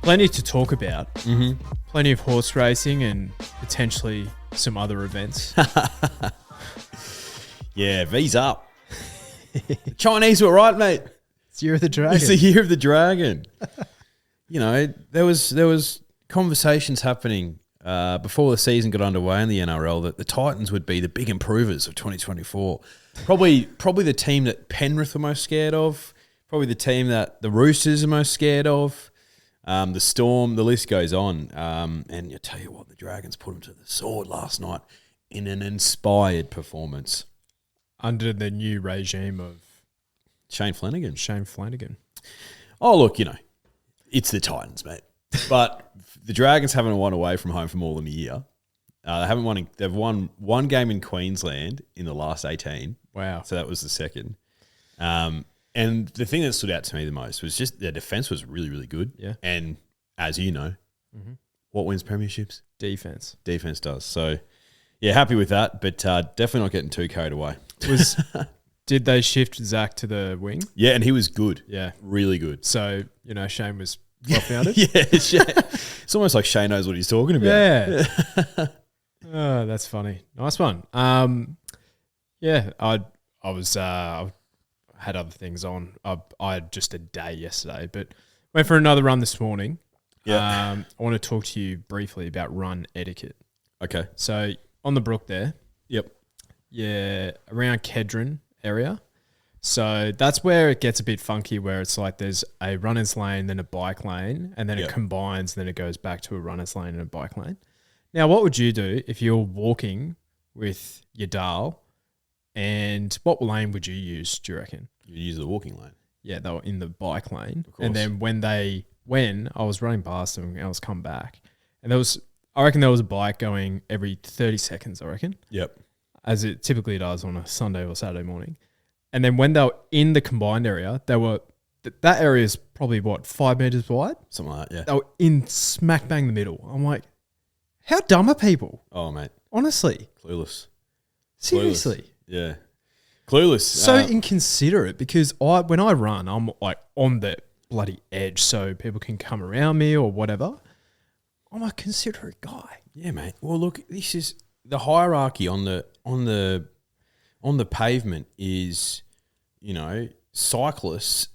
Plenty to talk about. Mm-hmm. Plenty of horse racing and potentially some other events. Yeah, V's up. The Chinese were right, mate. It's Year of the Dragon. It's the Year of the Dragon. You know, there was conversations happening before the season got underway in the NRL that the Titans would be the big improvers of 2024. Probably the team that Penrith were most scared of. Probably the team that the Roosters are most scared of. The Storm, the list goes on. And I tell you what, the Dragons put them to the sword last night in an inspired performance. Under the new regime of Shane Flanagan. Oh, look, you know, it's the Titans, mate. But the Dragons haven't won away from home for more than a year. They've won one game in Queensland in the last 18. Wow. So that was the second. And the thing that stood out to me the most was just their defense was really, really good. Yeah. And as you know, what wins premierships? Defense. Defense does. So, yeah, happy with that, but definitely not getting too carried away. Did they shift Zach to the wing? Yeah, and he was good. Yeah. Really good. So, you know, Shane was well-founded? Yeah. It's almost like Shane knows what he's talking about. Yeah. Oh, that's funny. Nice one. Yeah, I had other things on. I had just a day yesterday, but went for another run this morning. Yeah. I want to talk to you briefly about run etiquette. Okay. So on the brook there. Yep. Yeah, around Kedron area. So that's where it gets a bit funky, where it's like there's a runner's lane, then a bike lane, and then it combines, and then it goes back to a runner's lane and a bike lane. Now, what would you do if you're walking with your Dahl, and what lane would you use, do you reckon? You use the walking lane. Yeah, they were in the bike lane. Of course. And then when I was running past them and I was come back, and I reckon there was a bike going every 30 seconds, I reckon. Yep. As it typically does on a Sunday or Saturday morning. And then when they were in the combined area, that area is probably, 5 meters wide? Something like that, yeah. They were in smack bang the middle. I'm like, how dumb are people? Oh, mate. Honestly. Clueless. Seriously. Yeah. Clueless. So inconsiderate, because when I run, I'm like on the bloody edge so people can come around me or whatever. I'm a considerate guy. Yeah, mate. Well, look, this is the hierarchy on the pavement is, you know, cyclists,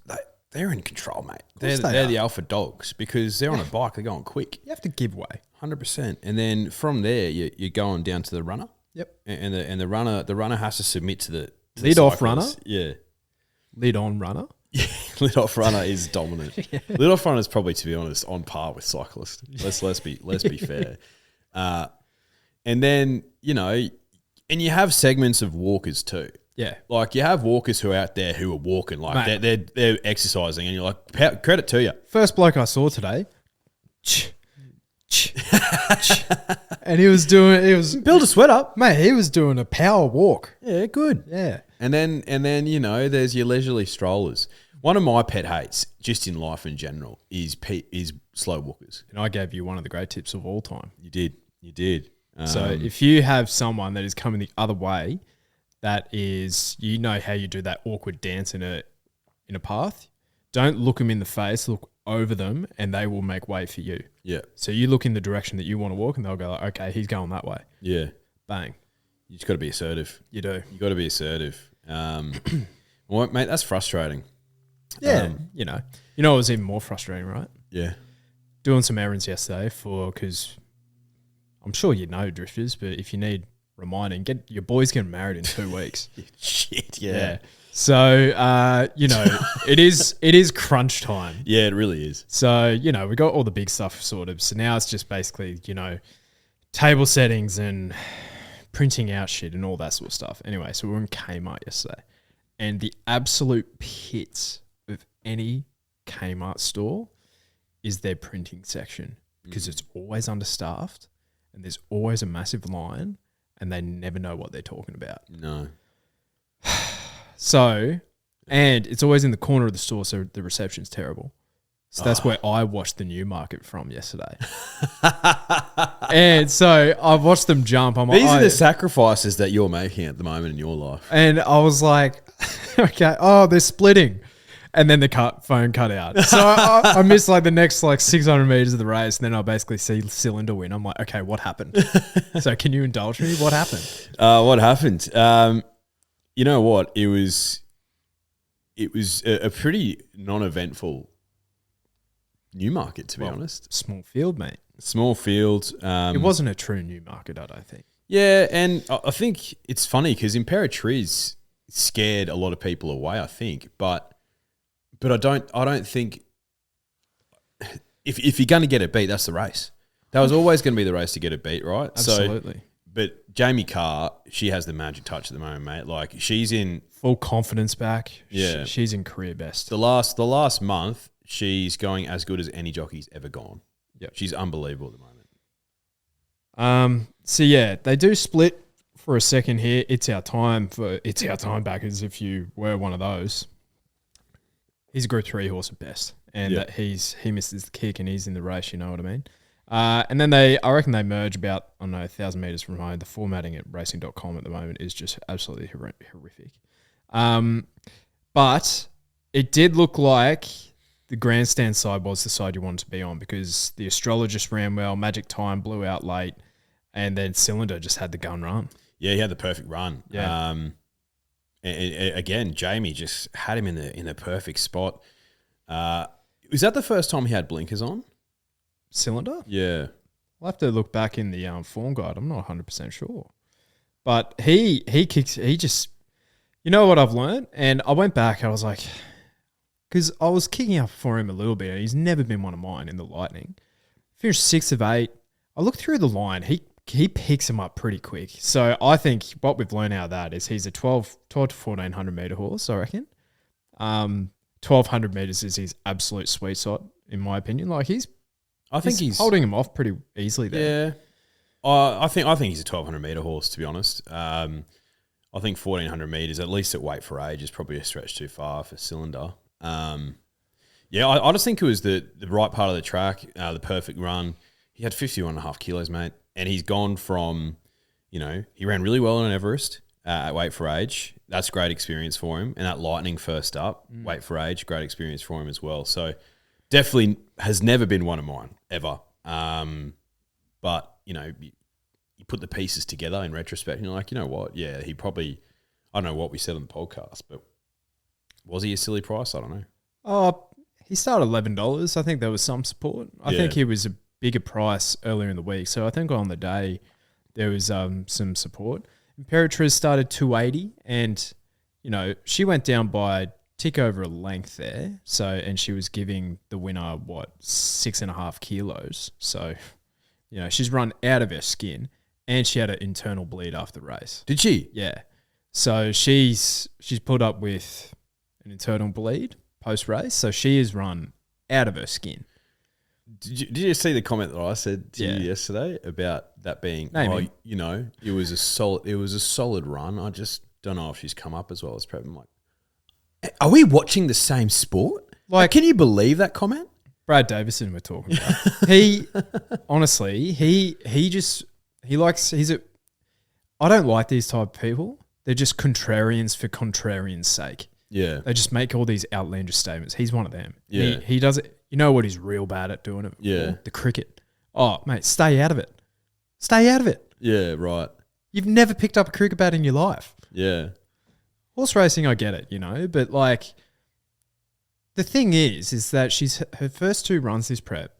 they're in control, mate. They're the alpha dogs because they're on a bike, they're going quick. You have to give way. 100%. And then from there, you're going down to the runner. Yep. And the runner has to submit to the lead off runner. Yeah. Lead on runner. Yeah, lead off runner is dominant. Yeah. Lead off runner is probably, to be honest, on par with cyclist. Let's be fair. And then, you know, and you have segments of walkers too. Yeah. Like you have walkers who are out there who are walking, like they're exercising, and you're like, credit to you. First bloke I saw today, and he was build a sweat up, mate. He was doing a power walk. Yeah, good. Yeah. And then you know, there's your leisurely strollers. One of my pet hates, just in life in general, is slow walkers. And I gave you one of the great tips of all time. You did. So if you have someone that is coming the other way, that is, you know how you do that awkward dance in a path, don't look them in the face, look over them, and they will make way for you. Yeah. So you look in the direction that you want to walk, and they'll go, like, okay, he's going that way. Yeah. Bang. You just got to be assertive. You do. You got to be assertive. Well, mate, that's frustrating. Yeah. You know it was even more frustrating, right? Yeah. Doing some errands yesterday because I'm sure you know, drifters, but if you need reminding, get your boys getting married in 2 weeks. Shit, yeah. So, you know, it is crunch time. Yeah, it really is. So, you know, we got all the big stuff sorted. So now it's just basically, you know, table settings and printing out shit and all that sort of stuff. Anyway, so we were in Kmart yesterday, and the absolute pits of any Kmart store is their printing section, because it's always understaffed and there's always a massive line and they never know what they're talking about. No. So, and it's always in the corner of the store, so the reception's terrible. So that's where I watched the Newmarket from yesterday. And so I watched them jump. These are the sacrifices that you're making at the moment in your life. And I was like, okay, they're splitting. And then the phone cut out. So I missed like the next like 600 meters of the race. And then I basically see Cylinder win. I'm like, okay, what happened? So can you indulge me? What happened? What happened? You know what? It was a pretty non-eventful Newmarket, to be honest. Small field, mate. Small field. It wasn't a true Newmarket, I don't think. Yeah, and I think it's funny because Imperatriz scared a lot of people away, I think. But I don't think if you're going to get it beat, that's the race. That was always going to be the race to get it beat, right? Absolutely. So, but Jamie Carr, she has the magic touch at the moment, mate. Like she's in full confidence back. Yeah, she's in career best. The last month, she's going as good as any jockey's ever gone. Yeah, she's unbelievable at the moment. So yeah, they do split for a second here. It's our time backers. If you were one of those, he's a Group 3 horse at best, and that he misses the kick and he's in the race. You know what I mean? And then I reckon they merge about 1,000 meters from home. The formatting at racing.com at the moment is just absolutely horrific. But it did look like the grandstand side was the side you wanted to be on because the astrologist ran well, Magic Time blew out late, and then Cylinder just had the gun run. Yeah, he had the perfect run. Yeah. And again, Jamie just had him in the perfect spot. Was that the first time he had blinkers on? Cylinder? Yeah. I'll have to look back in the form guide. I'm not 100% sure. But he kicks, he just, you know what I've learned? And I went back, I was like, because I was kicking up for him a little bit, and he's never been one of mine in the Lightning. Finished 6 of 8. I looked through the line. He picks him up pretty quick. So I think what we've learned out of that is he's a 12 to 1,400 metre horse, I reckon. 1,200 metres is his absolute sweet spot, in my opinion. Like he's holding him off pretty easily there. Yeah. I think he's a 1,200 metre horse, to be honest. I think 1,400 metres, at least at weight for age, is probably a stretch too far for Cylinder. Yeah, I just think it was the right part of the track, the perfect run. He had 51.5 kilos, mate. And he's gone from, he ran really well on Everest at weight for age. That's great experience for him. And that Lightning first up, weight for age, great experience for him as well. So definitely has never been one of mine, ever. But, you put the pieces together in retrospect and you're like, you know what? Yeah, he probably, I don't know what we said on the podcast, but was he a silly price? I don't know. Oh, he started $11. I think there was some support. I think he was a bigger price earlier in the week. So I think on the day there was some support. Imperatriz started 280 and, she went down by tick over a length there. So, and she was giving the winner, 6.5 kilos. So, she's run out of her skin and she had an internal bleed after the race. Did she? Yeah. So she's put up with an internal bleed post-race. So she is run out of her skin. Did you see the comment that I said to you yesterday about that being, it was a solid run. I just don't know if she's come up as well as Prep. I'm like, are we watching the same sport? Like, can you believe that comment? Brad Davison we're talking about. He honestly, I don't like these type of people. They're just contrarians for contrarian's sake. Yeah. They just make all these outlandish statements. He's one of them. Yeah. He does it. You know what he's real bad at doing it? Yeah. The cricket. Oh, mate, stay out of it. Stay out of it. Yeah, right. You've never picked up a cricket bat in your life. Yeah. Horse racing, I get it, but like the thing is that her first 2 runs this prep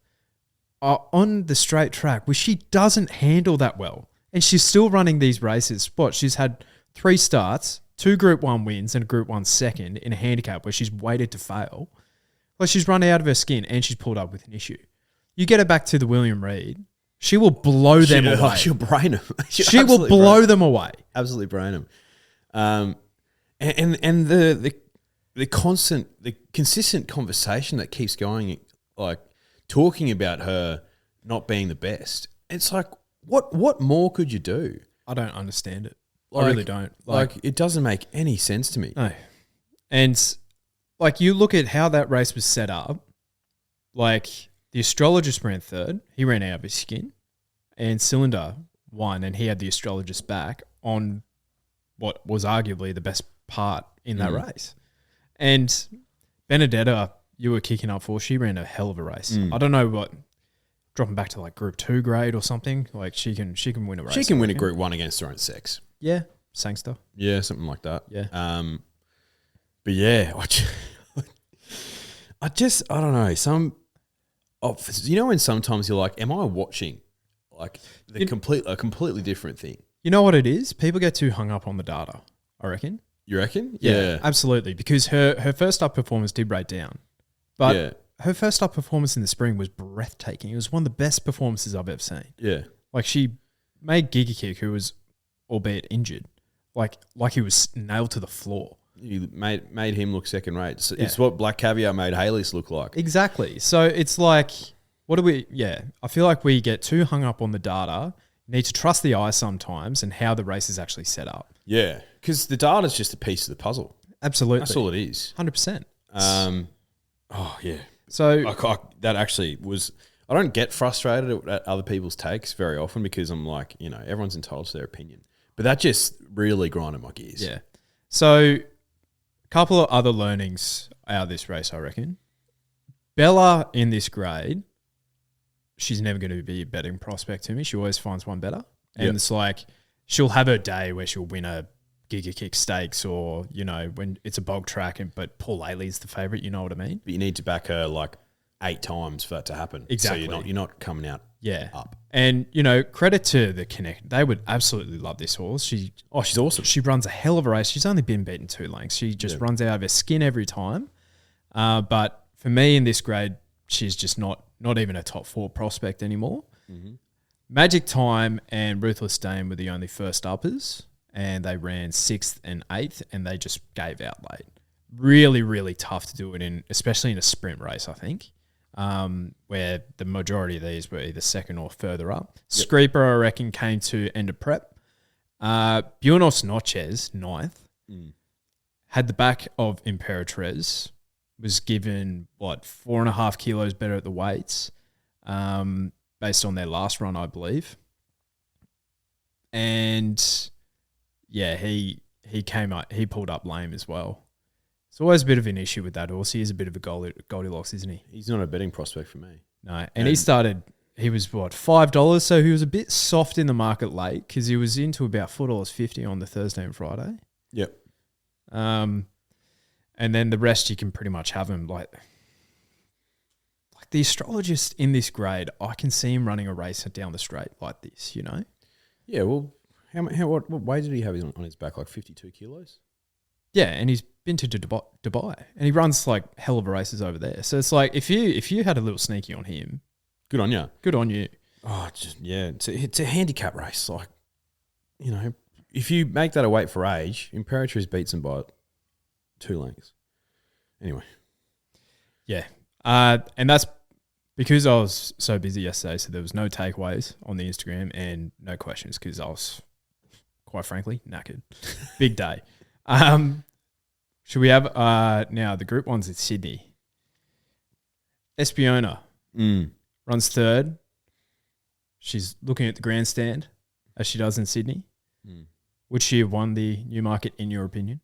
are on the straight track, which she doesn't handle that well. And she's still running these races. She's had 3 starts, 2 Group 1 wins and a Group 1 second in a handicap where she's waited to fail. Like she's run out of her skin and she's pulled up with an issue. You get her back to the William Reid, she will blow them away. She'll brain them. She will blow them away. Absolutely brain them. And the consistent conversation that keeps going, like talking about her not being the best. It's like, what more could you do? I don't understand it. I really don't. Like it doesn't make any sense to me. No. And like you look at how that race was set up, like the astrologist ran 3rd. He ran out of his skin. And Cylinder won and he had the astrologist back on what was arguably the best part in that race. And Benedetta, you were kicking up for. She ran a hell of a race. I don't know what dropping back to like Group 2 grade or something. Like she can win a race. She can win a Group 1 against her own sex. Yeah, Sangster. Yeah, something like that. Yeah. But yeah, I don't know. When sometimes you're like, am I watching like a completely different thing? You know what it is? People get too hung up on the data, I reckon. You reckon? Yeah, absolutely. Because her first up performance did break down. But her first up performance in the spring was breathtaking. It was one of the best performances I've ever seen. Yeah. Like she made Giga Kick, who was albeit injured, like he was nailed to the floor. You made him look second rate. It's what Black Caviar made Haley's look like. Exactly. So it's like, I feel like we get too hung up on the data. You need to trust the eye sometimes and how the race is actually set up. Yeah. Because the data's just a piece of the puzzle. Absolutely. That's all it is. 100%. Oh, yeah. So that actually was... I don't get frustrated at other people's takes very often because I'm like, everyone's entitled to their opinion. But that just really grinded my gears. Yeah. So... couple of other learnings out of this race, I reckon. Bella in this grade, she's never going to be a betting prospect to me. She always finds one better. And it's like she'll have her day where she'll win a Giga Kick Stakes or, when it's a bog track, but Paul Ailey's the favourite, you know what I mean? But you need to back her like 8 times for that to happen. Exactly. So you're not coming out up. And, credit to the Connect. They would absolutely love this horse. She's awesome. She runs a hell of a race. She's only been beaten 2 lengths. She just runs out of her skin every time. But for me in this grade, she's just not even a top 4 prospect anymore. Mm-hmm. Magic Time and Ruthless Dame were the only first uppers, and they ran 6th and 8th, and they just gave out late. Really, really tough to do it in, especially in a sprint race, I think. Where the majority of these were either second or further up. Yep. Screeper, I reckon, came to end of prep. Buenos Noches, 9th, had the back of Imperatriz, was given, 4.5 kilos better at the weights, based on their last run, I believe. And, he came up, he pulled up lame as well. It's always a bit of an issue with that horse. He is a bit of a Goldilocks, isn't he? He's not a betting prospect for me. No. And he was $5, so he was a bit soft in the market late because he was into about $4.50 on the Thursday and Friday. Yep. And then the rest you can pretty much have him. Like the astrologist in this grade, I can see him running a race down the straight like this, Yeah, well, what weight did he have on his back? Like 52 kilos? Yeah, and he's been to Dubai, and he runs like hell of a races over there. So it's like if you had a little sneaky on him, good on you. Good on you. Oh, it's a handicap race. Like, if you make that a weight for age, Imperatriz beats him by 2 lengths. Anyway, yeah, and that's because I was so busy yesterday, so there was no takeaways on the Instagram and no questions because I was, quite frankly, knackered. Big day. Should we have now the Group 1's in Sydney. Espiona runs 3rd. She's looking at the grandstand as she does in Sydney. Would she have won the Newmarket in your opinion?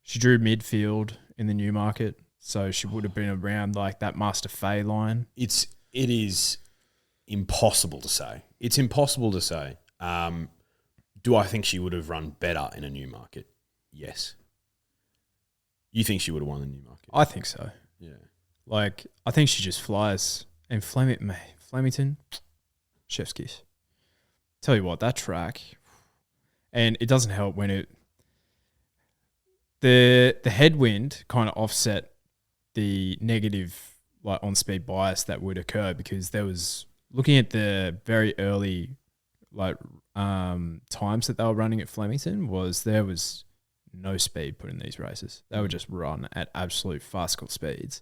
She drew midfield in the Newmarket, so she would have been around like that Master Fay line. It is impossible to say. It's impossible to say. Do I think she would have run better in a Newmarket? Yes. You think she would have won the Newmarket? I think so. Yeah. Like, I think she just flies. And Flemington, chef's kiss. Tell you what, that track, and it doesn't help when the headwind kind of offset the negative on-speed bias that would occur because there was, looking at the very early times that they were running at Flemington, there was no speed put in these races. They would just run at absolute farcical speeds.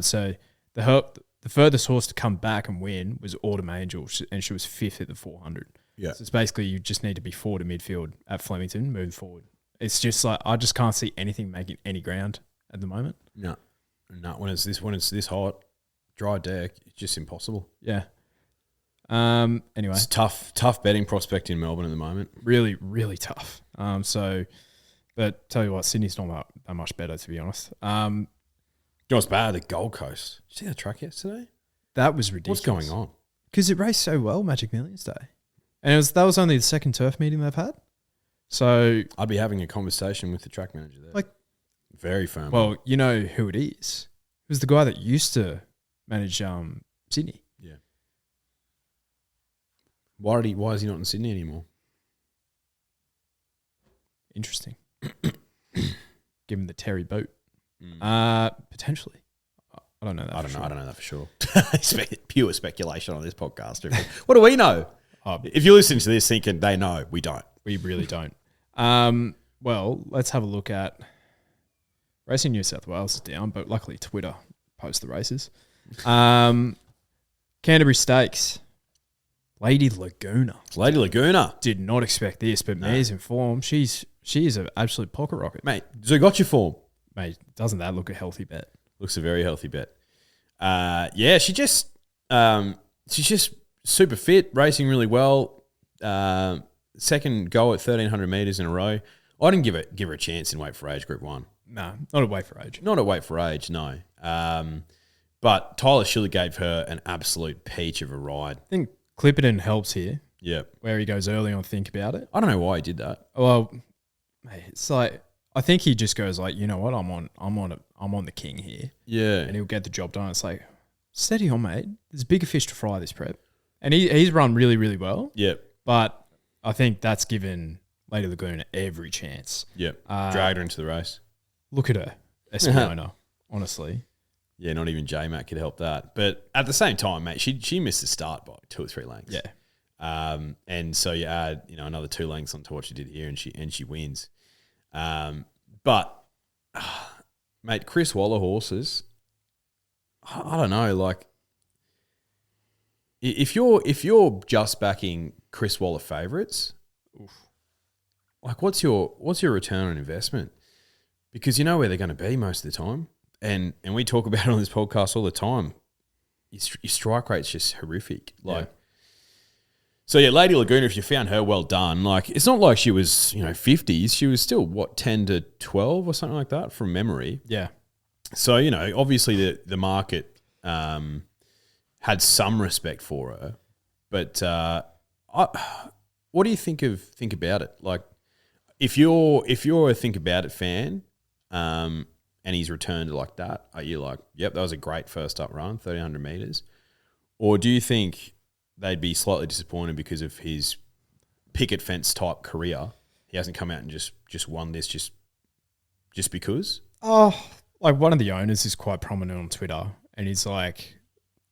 So the furthest horse to come back and win was Autumn Angel, and she was 5th at the 400. Yeah. So it's basically you just need to be forward to midfield at Flemington, moving forward. It's just like I just can't see anything making any ground at the moment. No. When it's this hot, dry deck, it's just impossible. Yeah. Anyway, it's tough betting prospect in Melbourne at the moment. Really, really tough. But tell you what, Sydney's not that much better, to be honest. You know what's bad? The Gold Coast. Did you see that track yesterday? That was ridiculous. What's going on? Because it raced so well, Magic Millions Day. And that was only the second turf meeting they've had. So I'd be having a conversation with the track manager there. Like, very firm. well, you know who it is. It was the guy that used to manage Sydney. Yeah. Why is he not in Sydney anymore? Interesting. Give him the Terry boat. Potentially. I don't know that. I don't know that for sure. Pure speculation on this podcast. What do we know? If you're listening to this thinking they know, we don't. We really don't. Well, let's have a look at Racing New South Wales is down, but luckily Twitter posts the races. Canterbury Stakes. Lady Laguna. Did not expect this, but Mare's in form. She is an absolute pocket rocket. Mate, Zugotcha form. Mate, doesn't that look a healthy bet? Looks a very healthy bet. She's just super fit, racing really well. Second go at 1,300 metres in a row. I didn't give her a chance in Weight for Age Group 1. No, not at Weight for Age. Not at Weight for Age, no. But Tyler Schiller gave her an absolute peach of a ride. I think Clipperton helps here. Yeah. Where he goes early on Think About It. I don't know why he did that. Well, mate, it's like I think he just goes like, you know what, I'm on the king here. Yeah. And he'll get the job done. It's like, steady on, mate. There's bigger fish to fry this prep. And he's run really, really well. Yep. But I think that's given Lady Laguna every chance. Yep. Dragged her into the race. Look at her, Espionona, honestly. Yeah, not even J-Mac could help that. But at the same time, mate, she missed the start by 2 or 3 lengths. Yeah. And so you add, another 2 lengths onto what she did here, and she wins. But mate, Chris Waller horses, I don't know, like if you're just backing Chris Waller favourites, like what's your return on investment? Because you know where they're going to be most of the time. And we talk about it on this podcast all the time. Your strike rate's just horrific. So yeah, Lady Laguna, if you found her, well done. Like it's not like she was 50s. She was still 10 to 12 or something like that from memory. Yeah. So obviously the market had some respect for her, but what do you think about it? Like if you're a Think About It fan, and he's returned like that, are you like, yep, that was a great first up run, 1,300 metres? Or do you think they'd be slightly disappointed because of his picket fence type career? He hasn't come out and just won this just because? Oh, like one of the owners is quite prominent on Twitter, and he's like,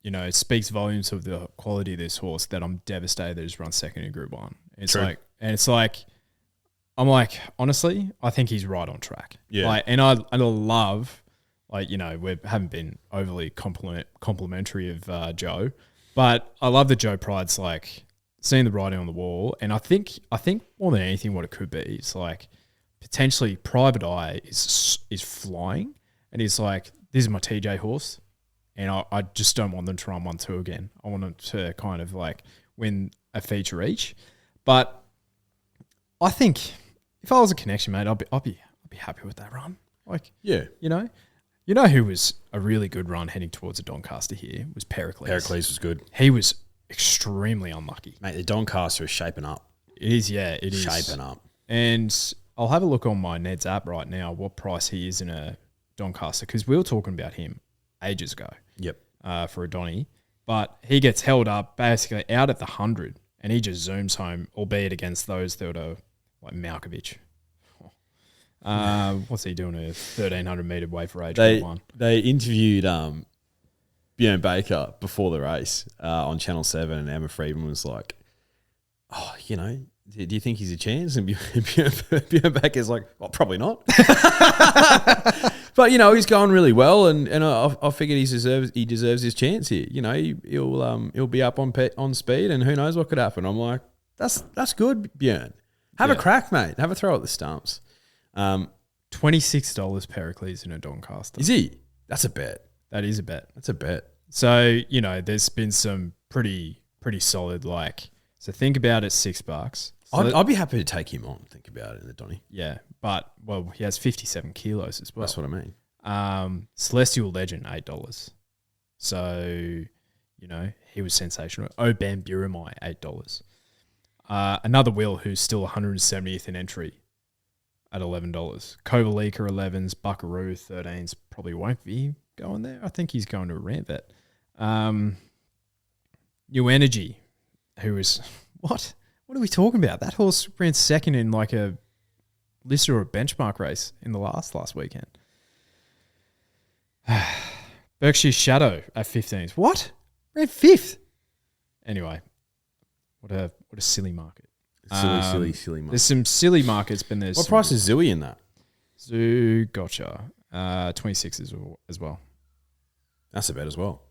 it speaks volumes of the quality of this horse that I'm devastated that he's run second in Group 1. It's like, I'm like, honestly, I think he's right on track. Yeah. And I love, we haven't been overly complimentary of Joe, but I love that Joe Pride's like seeing the writing on the wall. And I think more than anything, what it could be is like potentially Private Eye is flying, and he's like, this is my TJ horse, and I just don't want them to run 1-2 again. I want them to kind of like win a feature each. But I think if I was a connection, mate, I'd be happy with that run. Like, yeah, you know who was a really good run heading towards a Doncaster here was Pericles. Pericles was good. He was extremely unlucky. Mate, the Doncaster is shaping up. It is, yeah, it is. Shaping up. And I'll have a look on my Ned's app right now, what price he is in a Doncaster, because we were talking about him ages ago. Yep. For a Donny. But he gets held up basically out at the 100, and he just zooms home, albeit against those that are like Malkovich. What's he doing a 1,300 metre Weight for Age one? They interviewed Bjorn Baker before the race on Channel 7, and Emma Freedman was like, oh, do you think he's a chance? And Bjorn Baker's like, well, probably not. But, he's going really well, and I figured he deserves his chance here. He'll be up on speed, and who knows what could happen. I'm like, that's good, Bjorn. Have a crack, mate. Have a throw at the stumps. $26 Pericles in a Doncaster. Is he? That's a bet. That is a bet. That's a bet. So, there's been some pretty solid, so Think About It, $6. So I'd be happy to take him on. Think About It in the Donny. Yeah. but he has 57 kilos as well. That's what I mean. Celestial Legend, $8. So, he was sensational. Oban Buramai, $8. Another Will who's still 170th in entry at $11. Kovalika, 11s. Buckaroo, 13s. Probably won't be going there. I think he's going to a ramp vet. New Energy, who is... What? What are we talking about? That horse ran second in like a list or a benchmark race in the last weekend. Berkshire Shadow at 15s. What? Ran fifth. Anyway, what a silly market. Silly market. There's some silly markets, but there's... What price is Zooey in that? Zoo, gotcha. 26 as well. That's a bet as well.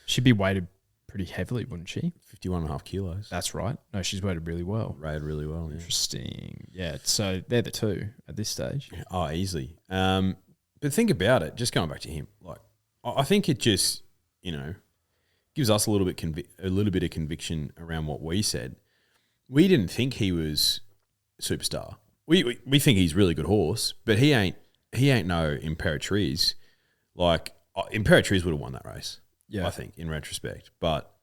She'd be weighted pretty heavily, wouldn't she? 51.5 kilos. That's right. No, she's weighted really well. Rated really well, yeah. Interesting. Yeah, so they're the two at this stage. Oh, easily. But think about it, just going back to him. Like, I think it just, gives us a little bit of conviction around what we said. We didn't think he was superstar. We think he's a really good horse, but he ain't no Imperatriz. Like, Imperatriz would have won that race. Yeah, I think in retrospect, but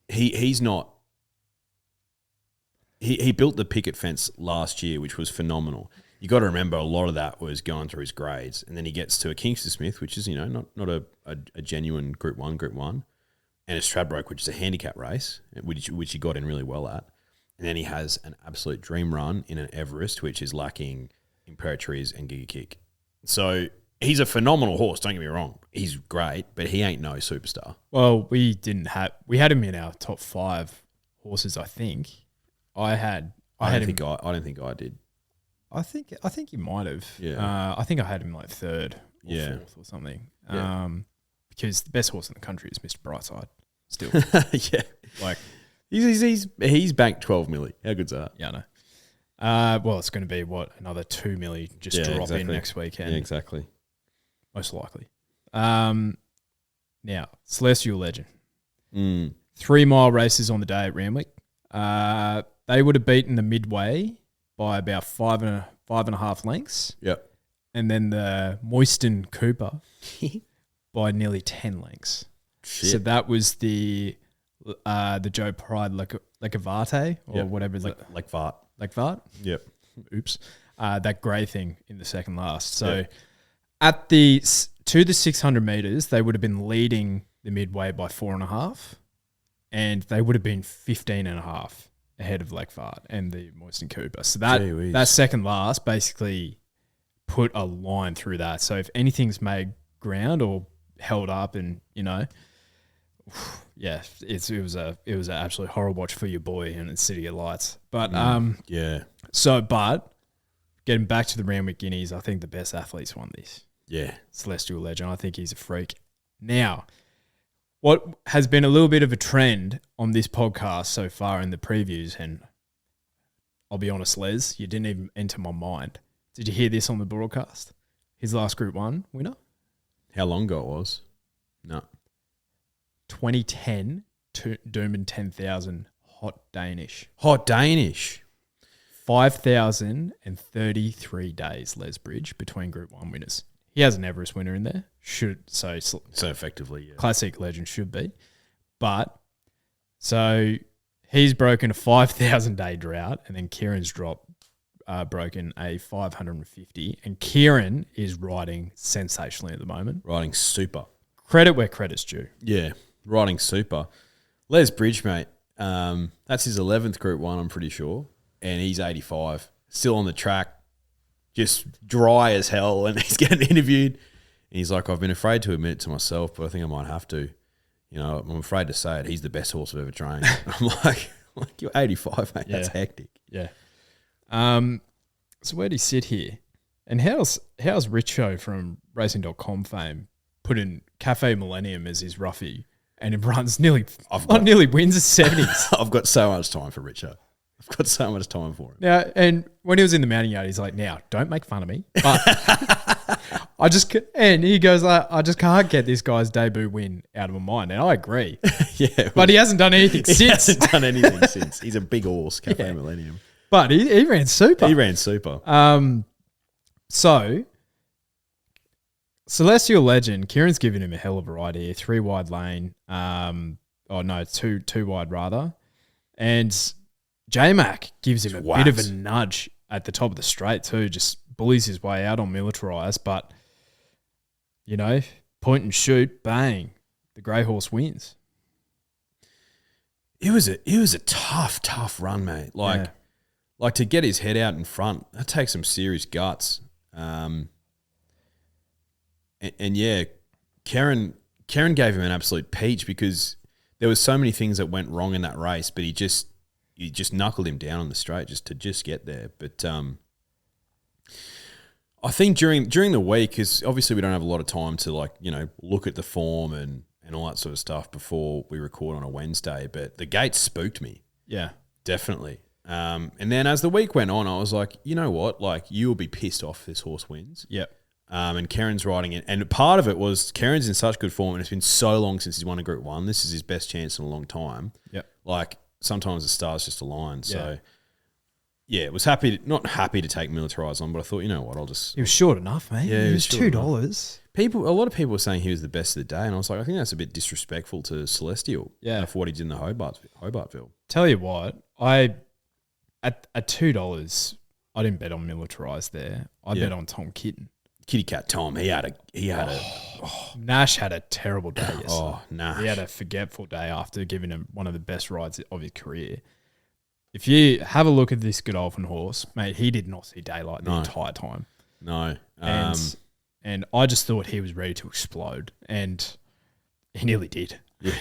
he's not. He built the picket fence last year, which was phenomenal. You got to remember a lot of that was going through his grades, and then he gets to a Kingston Smith, which is not a genuine Group 1, and a Stradbroke, which is a handicap race, which he got in really well at, and then he has an absolute dream run in an Everest, which is lacking Imperatriz and Giga Kick. So. He's a phenomenal horse, don't get me wrong. He's great, but he ain't no superstar. Well, we had him in our top 5 horses, I think. I don't think I did. I think you might have. Yeah. I think I had him like 3rd or 4th or something. Yeah. Because the best horse in the country is Mr. Brightside still. Yeah. Like he's banked 12 milli. How good's that? Yeah, I know. Well, it's going to be another 2 milli just drop in next weekend. Yeah, exactly. Most likely. Now, Celestial Legend. 3 mile races on the day at Randwick. They would have beaten the Midway by about 5.5 lengths. Yep. And then the Moiston Cooper by nearly 10 lengths. Shit. So that was the Joe Pride Lecavate or whatever. Lekvart. Yep. Oops. That grey thing in the second last. So... Yep. To the 600 metres, they would have been leading the Midway by 4.5, and they would have been 15.5 ahead of Lekvart and the Moiston Cooper. So that second last basically put a line through that. So if anything's made ground or held up, and it was an absolute horror watch for your boy in the City of Lights. But getting back to the Randwick Guineas, I think the best athletes won this. Yeah. Celestial Legend. I think he's a freak. Now, what has been a little bit of a trend on this podcast so far in the previews, and I'll be honest, Les, you didn't even enter my mind. Did you hear this on the broadcast? His last Group 1 winner? How long ago it was? No. 2010, Doomben 10,000, Hot Danish. 5,033 days, Les Bridge, between Group 1 winners. He has an Everest winner in there. So effectively, yeah. Classic Legend should be. But, so he's broken a 5,000-day drought, and then Kieran's broken a 550, and Kieran is riding sensationally at the moment. Riding super. Credit where credit's due. Yeah, riding super. Les Bridge, mate, that's his 11th Group 1, I'm pretty sure. And he's 85, still on the track, just dry as hell. And he's getting interviewed. And he's like, I've been afraid to admit it to myself, but I think I might have to. I'm afraid to say it. He's the best horse I've ever trained. I'm like you're 85, mate. Yeah. That's hectic. Yeah. So where do you sit here? And how's Richo from Racing.com fame put in Cafe Millennium as his roughie, and it runs nearly wins the 70s. I've got so much time for Richo. I've got so much time for him. Now, and when he was in the mounting yard, he's like, now, don't make fun of me. But he goes, I just can't get this guy's debut win out of my mind. And I agree. Yeah. But he hasn't done anything since. He's a big horse, Cafe Millennium. But he ran super. He ran super. So, Celestial Legend, Kieran's giving him a hell of a ride here. 3 wide lane. Two wide rather. And J-Mac gives him a bit of a nudge at the top of the straight too. Just bullies his way out on Militarize. But, point and shoot, bang. The grey horse wins. It was a tough run, mate. Like to get his head out in front, that takes some serious guts. And Karen gave him an absolute peach because there was so many things that went wrong in that race, but he just knuckled him down on the straight just to get there. But I think during the week, because obviously we don't have a lot of time to look at the form and all that sort of stuff before we record on a Wednesday, but the gates spooked me. Yeah, definitely. And then as the week went on, I was like, you know what? Like, you will be pissed off if this horse wins. Yep. And Karen's riding it. And part of it was Karen's in such good form, and it's been so long since he's won a Group 1. This is his best chance in a long time. Yep. Like, sometimes the stars just align. So, it was not happy to take Militarize on, but I thought, you know what, He was short enough, mate. Yeah, he was $2. A lot of people were saying he was the best of the day, and I was like, I think that's a bit disrespectful to Celestial. Yeah. For what he did in the Hobartville. Tell you what, at $2, I didn't bet on Militarize there. I bet on Tom Kitten. Kitty Cat Tom, Nash had a terrible day yesterday. Oh, Nash. He had a forgetful day after giving him one of the best rides of his career. If you have a look at this Godolphin horse, mate, he did not see daylight the entire time. No. And I just thought he was ready to explode, and he nearly did. Yeah.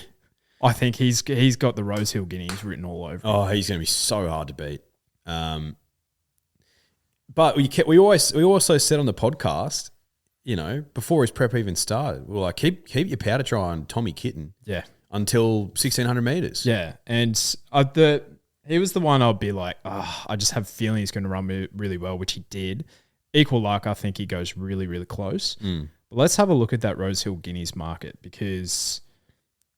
I think he's got the Rosehill Guineas written all over him. Oh, he's going to be so hard to beat. But we also said on the podcast, before his prep even started, we were like, keep your powder dry on Tommy Kitten. Yeah. Until 1,600 metres. Yeah. And he was the one I'd be like, I just have a feeling he's going to run really well, which he did. Equal luck, I think he goes really, really close. But let's have a look at that Rosehill Guineas market, because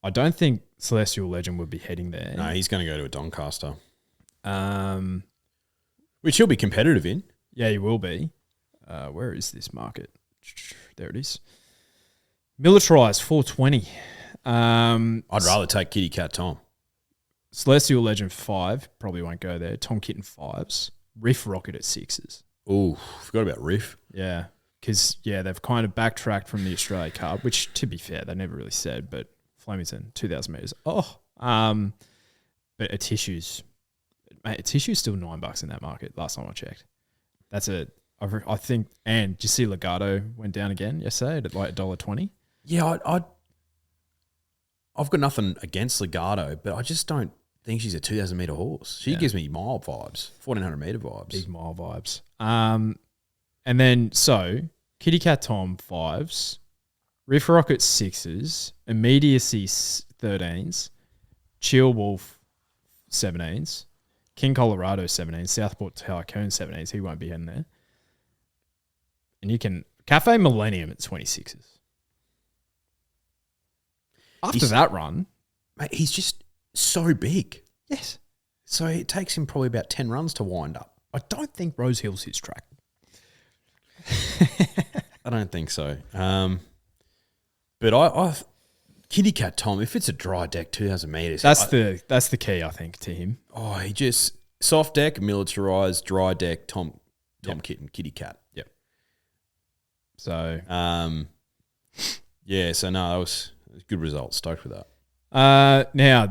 I don't think Celestial Legend would be heading there. No, he's going to go to a Doncaster. Which he'll be competitive in. Yeah, he will be. Where is this market? There it is. Militarized, 420. I'd rather take Kitty Cat Tom. Celestial Legend 5, probably won't go there. Tom Kitten 5s. Riff Rocket at 6s. Oh, forgot about Riff. Yeah, because, they've kind of backtracked from the Australia Cup, which, to be fair, they never really said, but Flemington, 2,000 metres. But a tissue's still $9 in that market, last time I checked. I think, and did you see Legato went down again yesterday at like $1.20? Yeah, I've got nothing against Legato, but I just don't think she's a 2,000 metre horse. She gives me mile vibes, 1,400 metre vibes. Big mile vibes. And then, Kitty Cat Tom 5s, Riff Rocket 6s, Immediacy 13s, Chill Wolf 17s, King Colorado 17s, Southport Tycoon 17s. He won't be in there. And you can Cafe Millennium at 26s. After that run, mate, he's just so big. Yes. So it takes him probably about 10 runs to wind up. I don't think Rose Hill's his track. I don't think so. But I Kitty Cat Tom, if it's a dry deck, 2,000 metres. That's the key, I think, to him. Oh, he just soft deck, Militarized, dry deck, Tom Kitten, Kitty Cat. Yep. So so no, that was a good result. Stoked with that. Now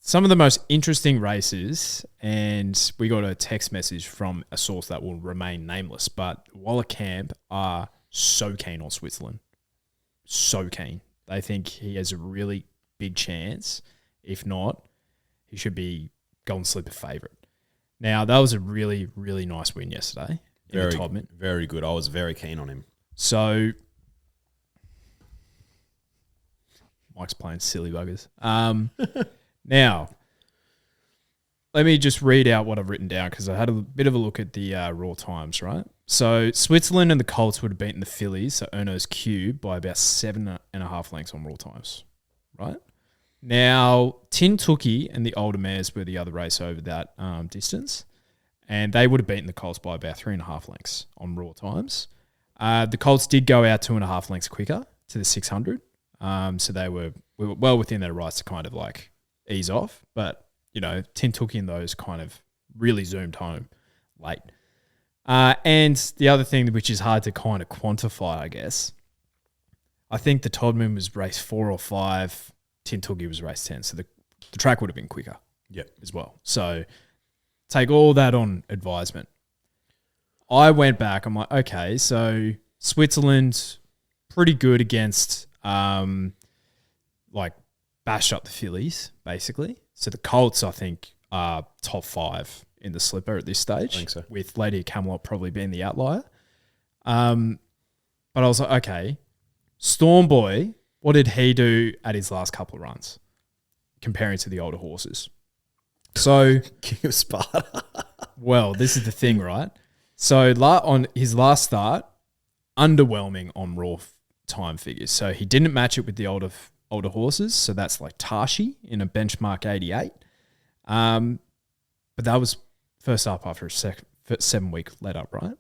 some of the most interesting races, and we got a text message from a source that will remain nameless, but Waller Camp are so keen on Switzerland. So keen. They think he has a really big chance. If not, he should be Golden Slipper favourite. Now, that was a really, really nice win yesterday in the top mint. Very good. I was very keen on him. So, Mike's playing silly buggers. Now, let me just read out what I've written down, because I had a bit of a look at the raw times, right? So, Switzerland and the Colts would have beaten the Fillies, so Erno's Cube, by about 7.5 lengths on raw times, right? Now, Tintuki and the older mares were the other race over that distance, and they would have beaten the colts by about 3.5 lengths on raw times. The colts did go out 2.5 lengths quicker to the 600, so we were well within their rights to kind of like ease off. But, you know, Tintuki and those kind of really zoomed home late. And the other thing which is hard to kind of quantify, I guess, I think the Todman was race 4 or 5, Tintuki was race 10, so the track would have been quicker as well. So take all that on advisement. I went back, I'm like, okay, so Switzerland, pretty good against, like, bashed up the fillies, basically. So the colts, I think, are top 5 in the slipper at this stage. I think so. With Lady of Camelot probably being the outlier. But I was like, okay, Storm Boy, what did he do at his last couple of runs comparing to the older horses? So, King of Sparta. well, this is the thing, right? So on his last start, underwhelming on raw time figures. So he didn't match it with the older horses. So that's like Tashi in a benchmark 88. But that was first up after a 7-week let up, right?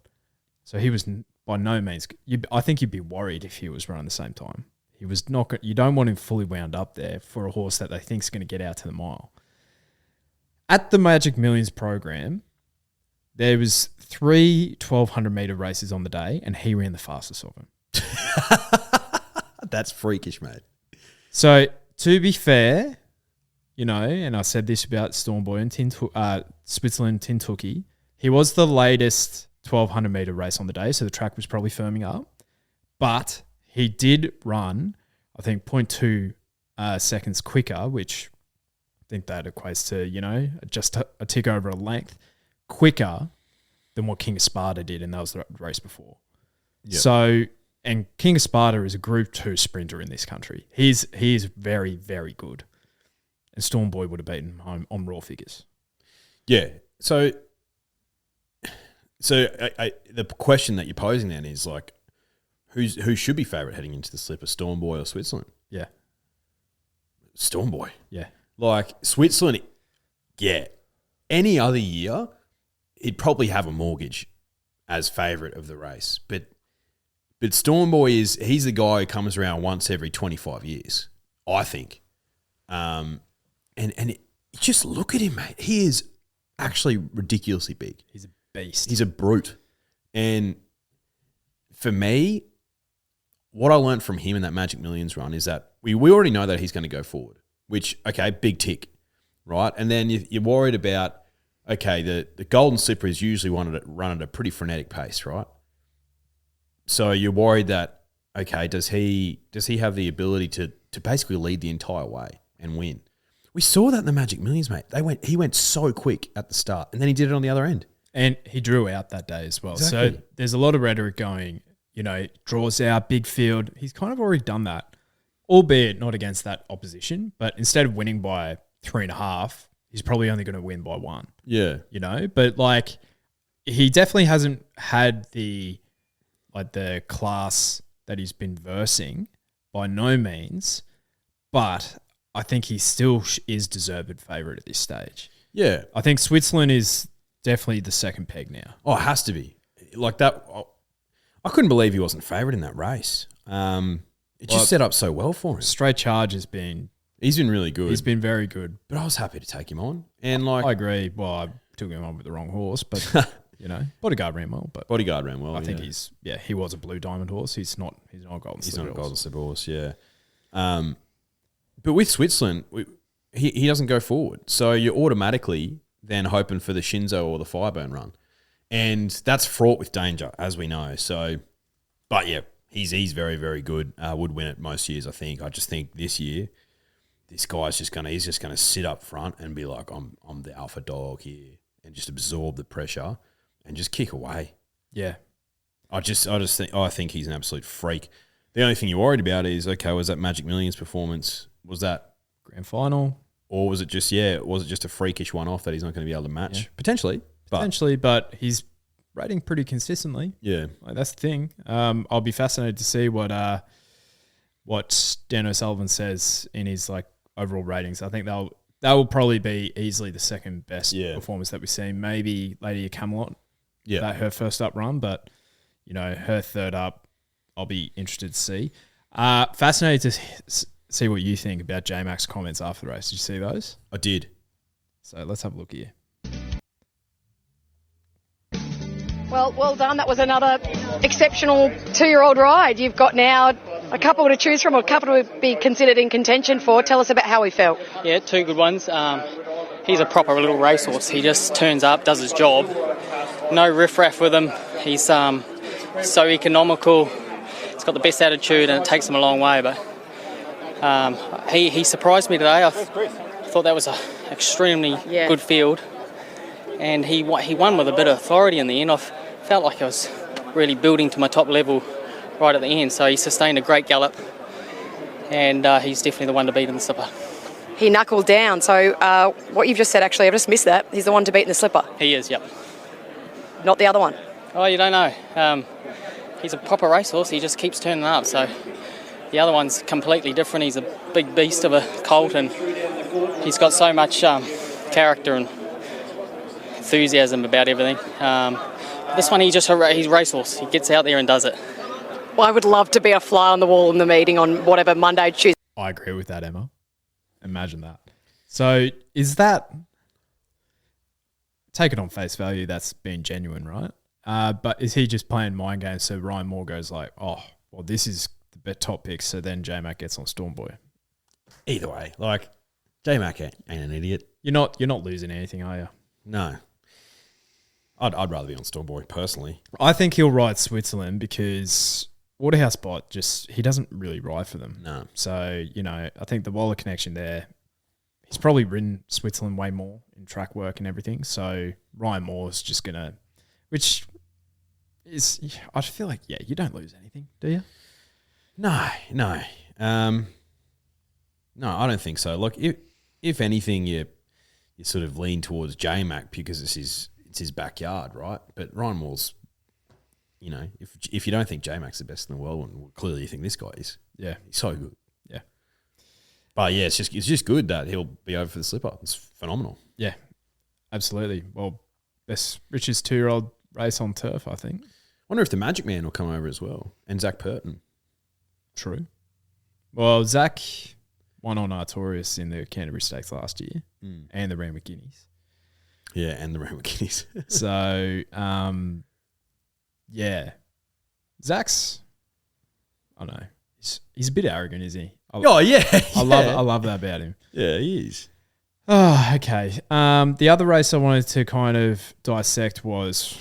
So he was by no means. I think you'd be worried if he was running the same time. He was not. You don't want him fully wound up there for a horse that they think is going to get out to the mile. At the Magic Millions program, there was 3 1,200-metre races on the day, and he ran the fastest of them. That's freakish, mate. So, to be fair, you know, and I said this about Storm Boy and Switzerland Tintuki, he was the latest 1,200-metre race on the day, so the track was probably firming up. But he did run, I think, 0.2 seconds quicker, which I think that equates to, you know, just a tick over a length quicker than what King of Sparta did, and that was the race before. Yep. So, and King of Sparta is a Group 2 sprinter in this country. He is very, very good. And Storm Boy would have beaten him home on raw figures. Yeah. So the question that you're posing then is like, who should be favourite heading into the slipper, Storm Boy or Switzerland? Yeah. Storm Boy. Yeah. Like Switzerland, yeah. Any other year, he'd probably have a mortgage as favourite of the race. But Storm Boy he's the guy who comes around once every 25 years, I think. And just look at him, mate. He is actually ridiculously big. He's a beast. He's a brute. And for me, what I learned from him in that Magic Millions run is that we already know that he's going to go forward, which, okay, big tick, right? And then you're worried about, okay, the Golden Slipper is usually run at a pretty frenetic pace, right? So you're worried that, okay, does he have the ability to basically lead the entire way and win? We saw that in the Magic Millions, mate. He went so quick at the start, and then he did it on the other end. And he drew out that day as well. Exactly. So there's a lot of rhetoric going, you know, draws out, big field. He's kind of already done that, albeit not against that opposition. But instead of winning by 3.5, he's probably only going to win by 1. Yeah. You know, but like he definitely hasn't had the class that he's been versing by no means, but I think he still is deserved favourite at this stage. Yeah. I think Switzerland is definitely the second peg now. Oh, it has to be. Like that, I couldn't believe he wasn't favourite in that race. It just set up so well for him. Straight Charge has been... He's been really good. He's been very good. But I was happy to take him on. And like, I agree. Well, I took him on with the wrong horse, but... You know, Bodyguard ran well, but Bodyguard ran well. I think he was a Blue Diamond horse. He's not a Golden Slipper horse. He's not a Golden Slipper horse, yeah. But with Switzerland, he doesn't go forward. So you're automatically then hoping for the Shinzo or the Fireburn run. And that's fraught with danger, as we know. So, but yeah, he's very, very good. Would win it most years, I think. I just think this year, this guy's just gonna sit up front and be like, I'm the alpha dog here, and just absorb the pressure and just kick away. Yeah. I think he's an absolute freak. The only thing you're worried about is, okay, was that Magic Millions performance, was that grand final? Or was it just a freakish one-off that he's not going to be able to match? Yeah. Potentially, but he's rating pretty consistently. Yeah. Like, that's the thing. I'll be fascinated to see what Dan O'Sullivan says in his overall ratings. I think that will probably be easily the second best Yeah. performance that we've seen. Maybe Lady of Camelot, Yeah. that her first up run, but her third up, I'll be interested to see. Fascinated to see what you think about J-Mac's comments after the race. Did you see those? I did. So let's have a look here. Well done. That was another exceptional 2-year-old ride. You've got now a couple to choose from, or a couple to be considered in contention for. Tell us about how he felt. Yeah, 2 good ones. He's a proper little racehorse. He just turns up, does his job. No riffraff with him. He's so economical. He's got the best attitude, and it takes him a long way. But he surprised me today. I thought that was an extremely good field, and he won with a bit of authority in the end. I felt like I was really building to my top level right at the end. So he sustained a great gallop, and he's definitely the one to beat in the slipper. He knuckled down. So what you've just said, actually, I've just missed that. He's the one to beat in the slipper. He is, yep. Not the other one. Oh, you don't know. He's a proper racehorse. He just keeps turning up. So the other one's completely different. He's a big beast of a colt, and he's got so much character and enthusiasm about everything. This one, he's racehorse. He gets out there and does it. Well, I would love to be a fly on the wall in the meeting on whatever Monday, Tuesday. I agree with that, Emma. Imagine that. So is that, take it on face value, that's being genuine, right? But is he just playing mind games so Ryan Moore goes like, oh, well, this is the top pick, so then J-Mac gets on Stormboy? Either way, like, J-Mac ain't an idiot. You're not losing anything, are you? No. I'd rather be on Stormboy, personally. I think he'll ride Switzerland because Waterhouse Bot he doesn't really ride for them. No. So, I think the Waller connection there, he's probably ridden Switzerland way more in track work and everything. So Ryan Moore's just going to, which is, I feel like, you don't lose anything, do you? No. No, I don't think so. Like, if anything, you sort of lean towards J-Mac because it's his backyard, right? But Ryan Moore's, if you don't think J-Mac's the best in the world, well, clearly you think this guy is. Yeah. He's so good. Yeah. But yeah, it's just good that he'll be over for the slipper. It's phenomenal. Yeah, absolutely. Well, best richest 2-year-old race on turf, I think. Wonder if the Magic Man will come over as well, and Zach Purton. True. Well, Zach won on Artorias in the Canterbury Stakes last year and the Randwick Guineas. Yeah, and the Randwick Guineas. So, yeah. Zach's, I don't know. He's a bit arrogant, is he? I love that about him. Yeah, he is. Oh, okay. The other race I wanted to kind of dissect was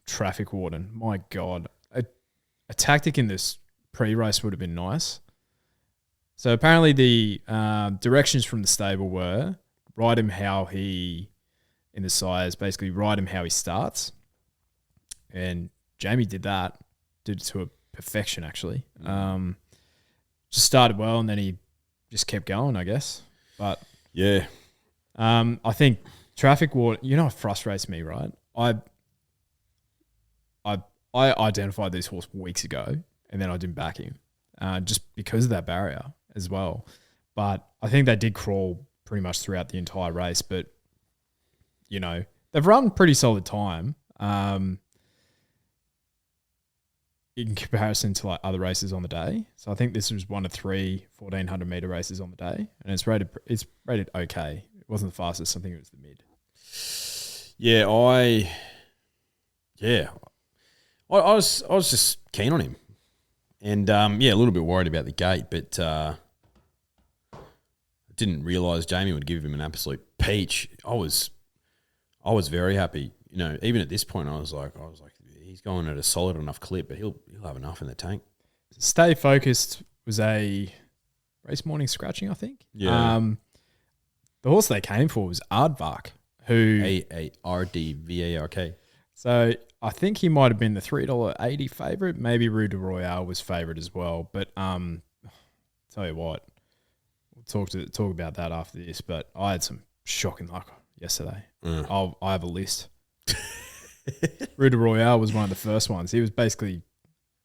Traffic Warden. My God. A tactic in this pre-race would have been nice. So apparently the directions from the stable were ride him how he, in the sires, basically ride him how he starts. And Jamie did that. Did it to a perfection, actually. Just started well, and then he just kept going, I guess. But yeah, I think Traffic Warden, it frustrates me, right? I identified this horse weeks ago, and then I didn't back him just because of that barrier as well. But I think they did crawl pretty much throughout the entire race. But, they've run pretty solid time in comparison to like other races on the day. So I think this was one of 3 1,400-metre races on the day, and it's rated okay. It wasn't the fastest. I think it was the mid. Yeah, I was just keen on him, and a little bit worried about the gate, but didn't realise Jamie would give him an absolute peach. I was very happy. Even at this point, I was like, he's going at a solid enough clip, but he'll have enough in the tank. Stay Focused was a race morning scratching, I think. Yeah. The horse they came for was Aardvark, who Ardvark. So I think he might have been the $3.80 favourite. Maybe Rue de Royale was favourite as well. But tell you what, we'll talk about that after this. But I had some shocking luck yesterday. I have a list. Rue de Royale was one of the first ones. He was basically,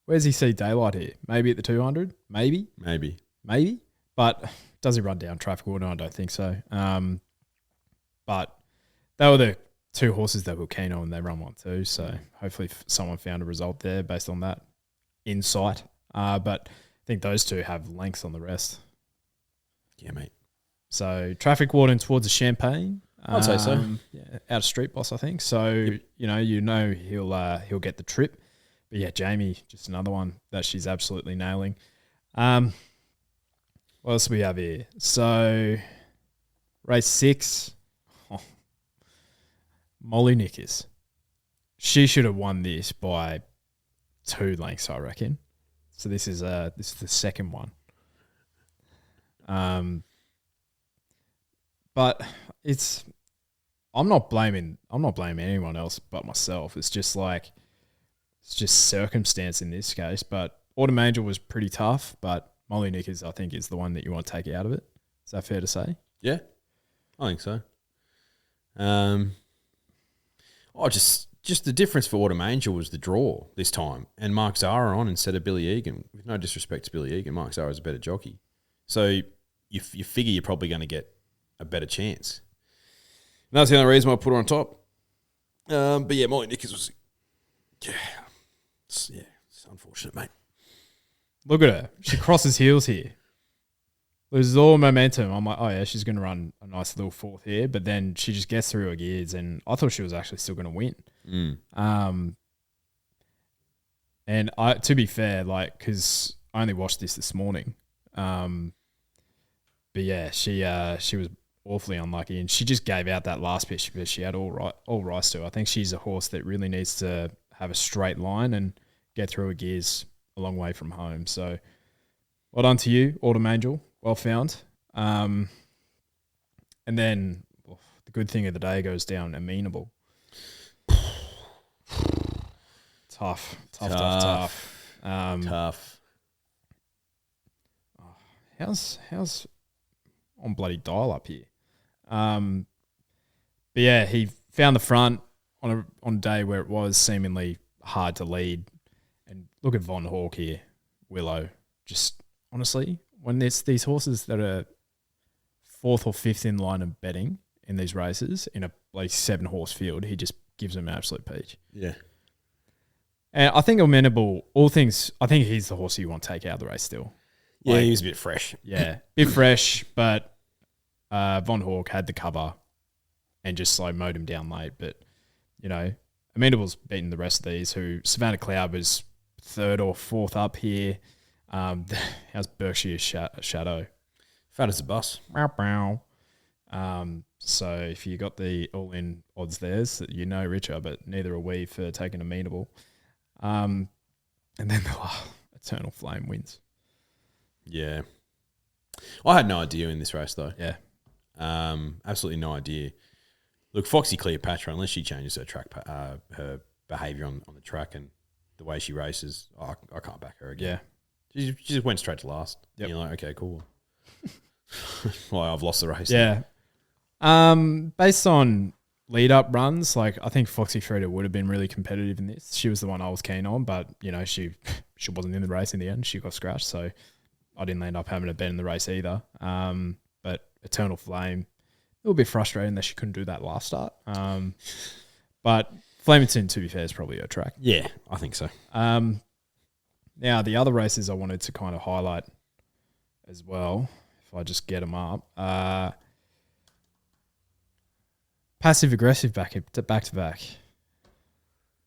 where's he see daylight here? Maybe at the 200? Maybe. But does he run down Traffic Warden? I don't think so. But they were the two horses that were keen on, and they run one too. So hopefully someone found a result there based on that insight. But I think those two have lengths on the rest. Yeah, mate. So Traffic Warden towards the Champagne. I'd say so. Yeah, out of Street Boss, I think. So he'll get the trip. But yeah, Jamie, just another one that she's absolutely nailing. What else do we have here? So race 6. Molly Nickers. She should have won this by 2 lengths, I reckon. So this is the second one. But I'm not blaming anyone else but myself. It's just circumstance in this case. But Autumn Angel was pretty tough, but Molly Nickers, I think, is the one that you want to take out of it. Is that fair to say? Yeah, I think so. Just the difference for Autumn Angel was the draw this time, and Mark Zahra on instead of Billy Egan. With no disrespect to Billy Egan, Mark Zahra is a better jockey, so you figure you're probably going to get a better chance. And that's the only reason I put her on top. But yeah, Molly Nickers was it's unfortunate, mate. Look at her. She crosses heels here. Loses all momentum. I'm like, oh yeah, she's going to run a nice little fourth here, but then she just gets through her gears, and I thought she was actually still going to win. And to be fair, because I only watched this morning, but yeah, she was awfully unlucky, and she just gave out that last pitch, but she had all rights to. I think she's a horse that really needs to have a straight line and get through her gears a long way from home. So, well done to you, Autumn Angel. Well found. And then the good thing of the day goes down, Amenable. Tough. Tough. How's on bloody dial up here? But yeah, he found the front on a day where it was seemingly hard to lead. And look at Von Hawk here, Willow. Just honestly, when there's these horses that are 4th or 5th in line of betting in these races in a 7-horse field, he just gives them an absolute peach. Yeah. And I think Amenable, I think he's the horse you want to take out of the race still. Yeah, he was a bit fresh. Yeah, bit fresh, but Von Hawk had the cover and just mowed him down late. But, Amenable's beaten the rest of these, who Savannah Cloud was 3rd or 4th up here. How's Berkshire's Shadow? Fat as a bus. So if you got the all-in odds there, so Richard, but neither are we for taking Amenable. And then the Eternal Flame wins. Yeah. I had no idea in this race, though. Yeah. Absolutely no idea. Look, Foxy Cleopatra, unless she changes her track, her behaviour on the track and the way she races, I can't back her again. Yeah. She just went straight to last. Yep. And you're like, okay, cool. Well, I've lost the race. Yeah. Based on lead-up runs, I think Foxy Frida would have been really competitive in this. She was the one I was keen on, but, she wasn't in the race in the end. She got scratched, so I didn't end up having a bet in the race either. But Eternal Flame, a little bit frustrating that she couldn't do that last start. But Flamington, to be fair, is probably her track. Yeah, I think so. Now, the other races I wanted to kind of highlight as well, if I just get them up. Passive Aggressive back to back.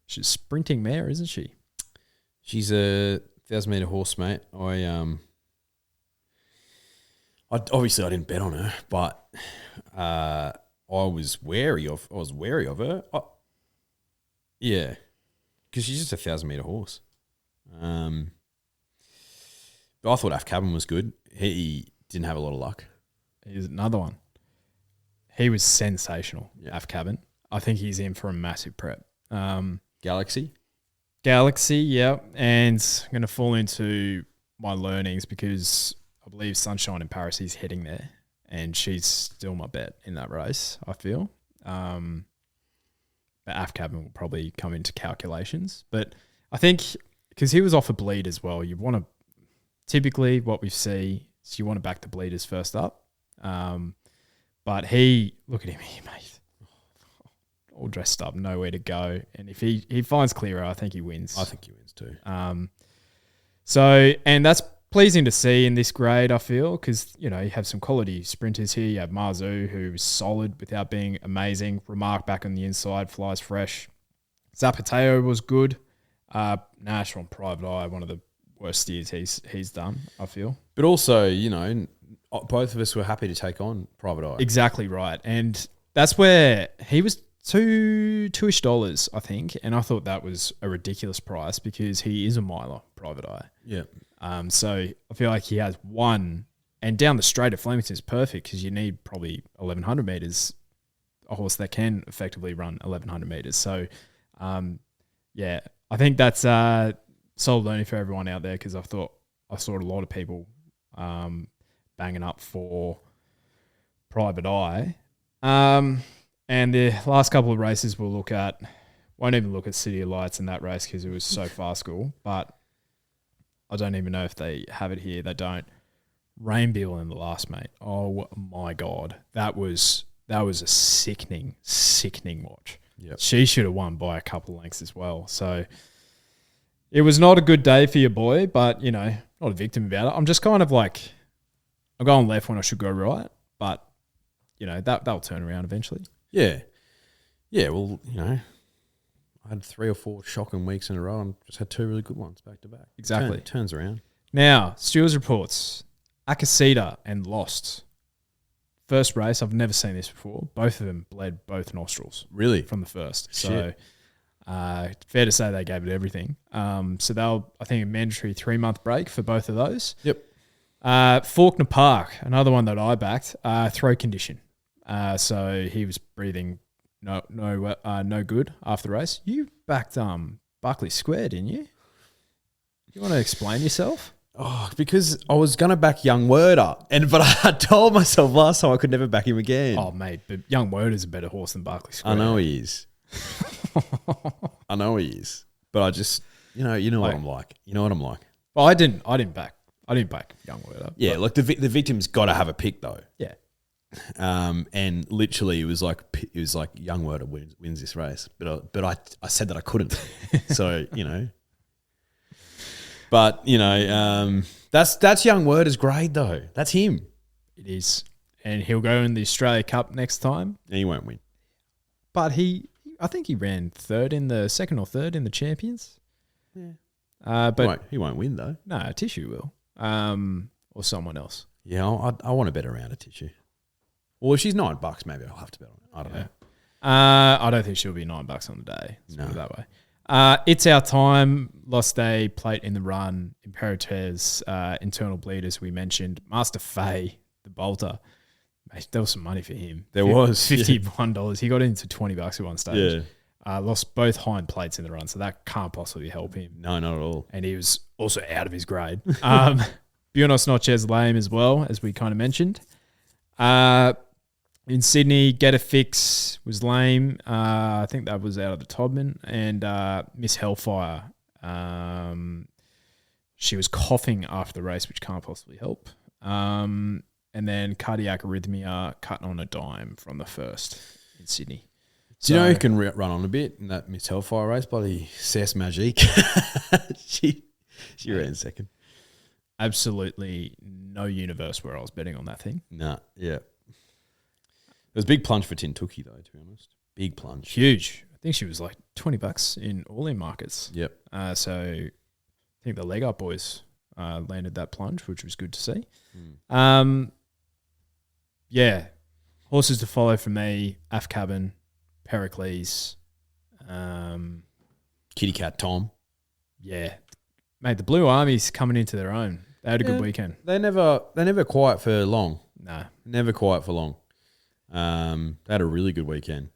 She's a sprinting mare, isn't she? She's a 1,000-metre horse, mate. Obviously I didn't bet on her, but I was wary of her. Yeah, because she's just a 1,000-metre horse. But I thought Af Cabin was good. He didn't have a lot of luck. He's another one. He was sensational, Yeah. Af Cabin. I think he's in for a massive prep. Galaxy, yeah. And I'm going to fall into my learnings because I believe Sunshine in Paris is heading there, and she's still my bet in that race, I feel. But Af Cabin will probably come into calculations. But I think because he was off a bleed as well, you want to typically what we see So you want to back the bleeders first up. But he, look at him here, mate. All dressed up, nowhere to go. And if he finds Clearer, I think he wins. I think he wins too. And that's pleasing to see in this grade, I feel, because, you have some quality sprinters here. You have Marzu, who's solid without being amazing. Remark back on the inside, flies fresh. Zapateo was good. Nash on Private Eye, one of the worst steers he's done, I feel. But also, both of us were happy to take on Private Eye. Exactly right. And that's where he was $2-ish dollars, I think. And I thought that was a ridiculous price because he is a miler, Private Eye. Yeah. So I feel like he has one, and down the straight at Flemington is perfect because you need probably 1,100 metres, a horse that can effectively run 1,100 metres. So, I think that's solid learning for everyone out there because I saw a lot of people banging up for Private Eye. And the last couple of races won't even look at City of Lights in that race because it was so far school, but I don't even know if they have it here. They don't. Rainbeal in the last, mate. Oh my God. That was a sickening watch. Yep. She should have won by a couple of lengths as well. So it was not a good day for your boy, but, not a victim about it. I'm just kind of like, I'm going left when I should go right, but, that'll turn around eventually. Yeah. Yeah, well, I had 3 or 4 shocking weeks in a row and just had 2 really good ones back to back. Exactly. Turns around. Now, Stewards reports, Akasita and Lost. First race, I've never seen this before. Both of them bled both nostrils. Really? From the first. Shit. So, fair to say they gave it everything. So they'll, I think, a mandatory 3-month break for both of those. Yep. Faulkner Park, another one that I backed, throat condition. So he was breathing no good after the race. You backed Buckley Square, didn't you? You want to explain yourself? Oh, because I was going to back Young Werder, but I told myself last time I could never back him again. Oh, mate, but Young Werder's a better horse than Buckley Square. I know he is. But I just, you know what I'm like. You know what I'm like. Well, I didn't back Young Werder. Yeah, look, the victim's got to have a pick though. Yeah. And literally it was like Young Werder wins this race, but I said that I couldn't. So, But, that's Young Werder's grade though. That's him. It is. And he'll go in the Australia Cup next time. And he won't win. But I think he ran second or third in the Champions. Yeah. But he won't win though. No, Tissue will. Or someone else. Yeah, I want to bet around a Tissue. Well, if she's $9, maybe I'll have to bet on it. I don't know. I don't think she'll be $9 on the day. Let's put it that way. It's our time. Lost a plate in the run. Imperatriz, internal bleeders we mentioned. Master Fay, the bolter. Mate, there was some money for him. There was. $51. Yeah. He got into $20 at one stage. Yeah. Lost both hind plates in the run, so that can't possibly help him. No, not at all. And he was also out of his grade. Buenos Noches lame as well, as we kind of mentioned. In Sydney, Get a Fix was lame. I think that was out of the Todman. And Miss Hellfire, she was coughing after the race, which can't possibly help. And then Cardiac Arrhythmia cutting on a dime from the first in Sydney. Do you know who can run on a bit in that Miss Hellfire race? Bloody Cess Magique. she ran second. Absolutely no universe where I was betting on that thing. Nah, yeah. It was a big plunge for Tintuki, though, to be honest. Big plunge. Huge. I think she was like $20 in all-in markets. Yep. So I think the Leg Up boys landed that plunge, which was good to see. Yeah. Horses to follow for me, Af Cabin, Pericles. Kitty Cat Tom. Yeah. Mate, the Blue Army's coming into their own. They had a good weekend. They're never quiet for long. No. Never quiet for long. They had a really good weekend.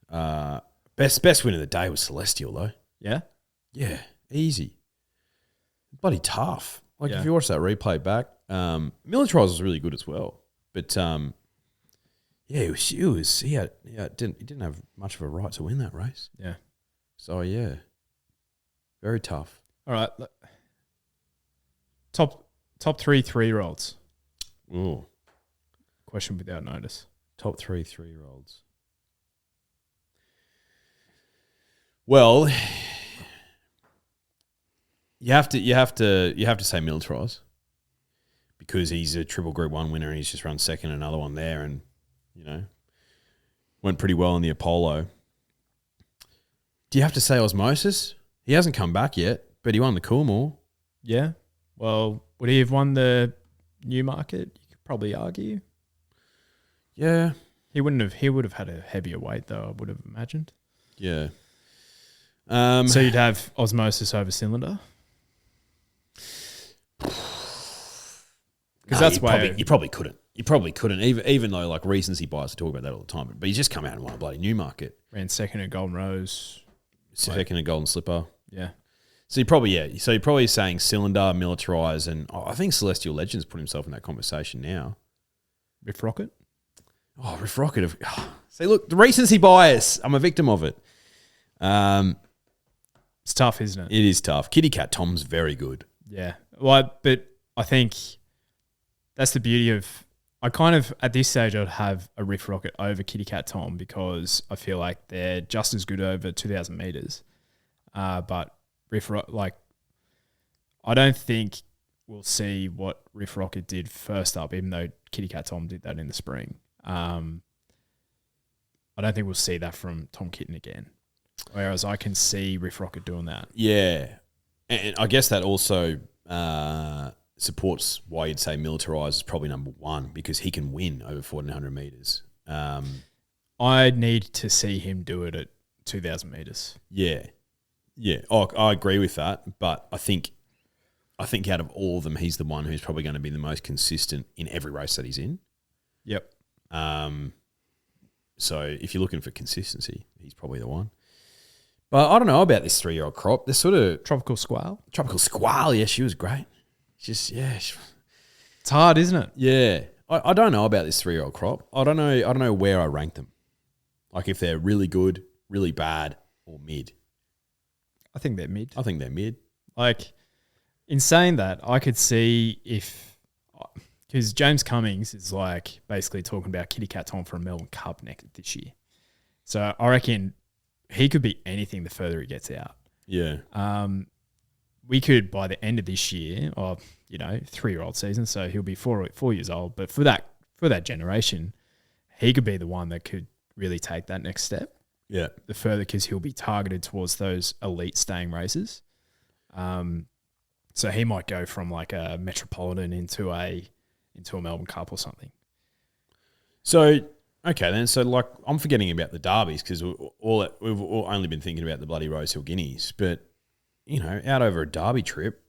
Best win of the day was Celestial, though. Yeah? Yeah, easy. Bloody tough. Like, Yeah. if you watch that replay back, Militarize was really good as well. But, yeah, he didn't have much of a right to win that race. Yeah. So, yeah, very tough. All right. Top Top 3 3-year-olds. Ooh. Question without notice. Top 3 3-year-olds. Well, you have to say Militariz because he's a triple Group 1 winner and he's just run second another one there and, went pretty well in the Apollo. Do you have to say Osmosis? He hasn't come back yet, but he won the Coolmore. Yeah. Well, would he have won the Newmarket? You could probably argue. Yeah. He wouldn't have. He would have had a heavier weight, though, I would have imagined. Yeah. So you'd have Osmosis over Cylinder? Because that's why you probably couldn't. You probably couldn't, even though like recency bias talk about that all the time. But he's just come out and won a bloody Newmarket. ran second at Golden Rose. Second at Golden Slipper. Yeah. So you're probably saying Cylinder, Militariz, and I think Celestial Legend's put himself in that conversation now. Riff Rocket? Oh, Riff Rocket. See, look, the recency bias. I'm a victim of it. It's tough, isn't it? It is tough. Kitty Cat Tom's very good. Yeah. Well, but I think that's the beauty of... I kind of, at this stage, I'd have a Riff Rocket over Kitty Cat Tom because I feel like they're just as good over 2,000 metres. But Riff Rocket, I don't think we'll see what Riff Rocket did first up, even though Kitty Cat Tom did that in the spring. I don't think we'll see that from Tom Kitten again. Whereas I can see Riff Rocket doing that. Yeah. And I guess that also supports why you'd say Militariz is probably number one because he can win over 1,400 metres. I need to see him do it at 2,000 metres. Yeah. Yeah. Oh, I agree with that. But I think out of all of them, he's the one who's probably going to be the most consistent in every race that he's in. Yep. So if you're looking for consistency, he's probably the one. But I don't know about this 3-year-old crop. This sort of Tropical Squall. Yeah, she was great. Just It's hard, isn't it? Yeah. I don't know about this 3-year-old crop. I don't know where I rank them. Like if they're really good, really bad, or mid. I think they're mid. I think they're mid. Like, in saying that, I could see if... Because James Cummings is like basically talking about Kitty Cat Tom for a Melbourne Cup this year. So I reckon he could be anything the further he gets out. Yeah. We could, by the end of this year, or 3-year-old season, so he'll be 4 years old. But for that generation, he could be the one that could really take that next step. Yeah. The further, because he'll be targeted towards those elite staying races. So he might go from like a Metropolitan into a Melbourne Cup or something. So okay then. So like I'm forgetting about the derbies because we've all only been thinking about the bloody Rosehill Guineas, but out over a derby trip,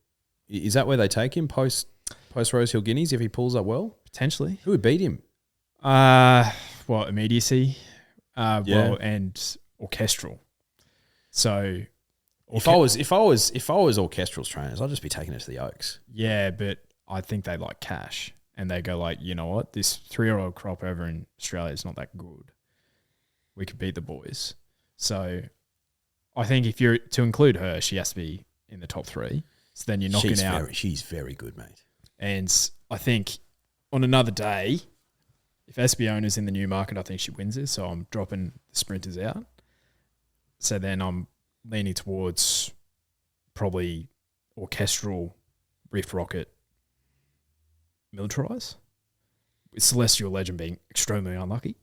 is that where they take him post Rosehill Guineas if he pulls up well? Potentially. Who would beat him? Immediacy, and orchestral. So if I was Orchestral's trainers, I'd just be taking it to the Oaks. Yeah, but I think they like cash. And they go like, you know what? This 3-year-old crop over in Australia is not that good. We could beat the boys. So I think if you're to include her, she has to be in the top 3. So then you're knocking out. She's very good, mate. And I think on another day, if Espiona's in the Newmarket, I think she wins this. So I'm dropping the sprinters out. So then I'm leaning towards probably Orchestral, Riff Rocket, Militariz, with Celestial Legend being extremely unlucky.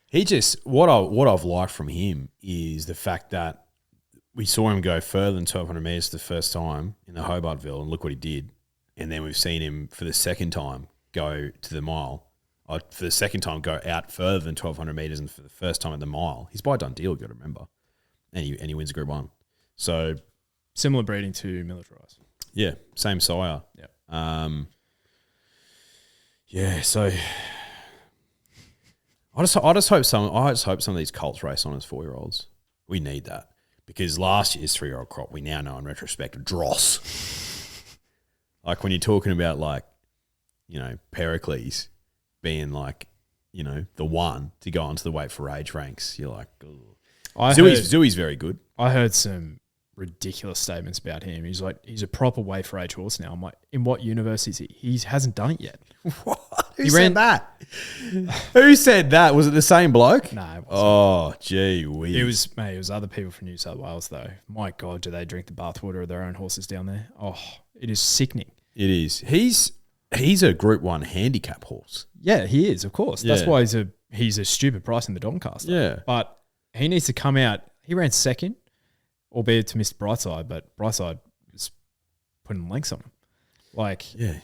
He just what I've liked from him is the fact that we saw him go further than 1,200 metres the first time in the Hobartville, and look what he did. And then we've seen him for the second time go to the mile. For the second time, go out further than 1,200 metres, and for the first time at the mile, he's by done deal. You've got to remember, and he wins Group 1. So similar breeding to Militariz. Yeah, same sire. Yeah. So I just hope some of these colts race on as 4-year-olds. We need that because last year's 3-year-old crop, we now know in retrospect, dross. Like when you're talking about Pericles being the one to go onto the weight for age ranks, you're like, ugh. Zooey's very good. I heard some ridiculous statements about him. He's like, he's a proper way for age horse now. I'm like, in what universe is he? He hasn't done it yet. What? Who said that? Who said that? Was it the same bloke? No, it wasn't. Oh, gee whiz. It was other people from New South Wales though. My God, do they drink the bathwater of their own horses down there? Oh, it is sickening. It is. He's a Group 1 handicap horse. Yeah, he is, of course. That's Yeah. why he's a stupid price in the Doncaster. Yeah. But he needs to come out. He ran second, albeit to Mr. Brightside, but Brightside was putting lengths on him. Like, Yeah.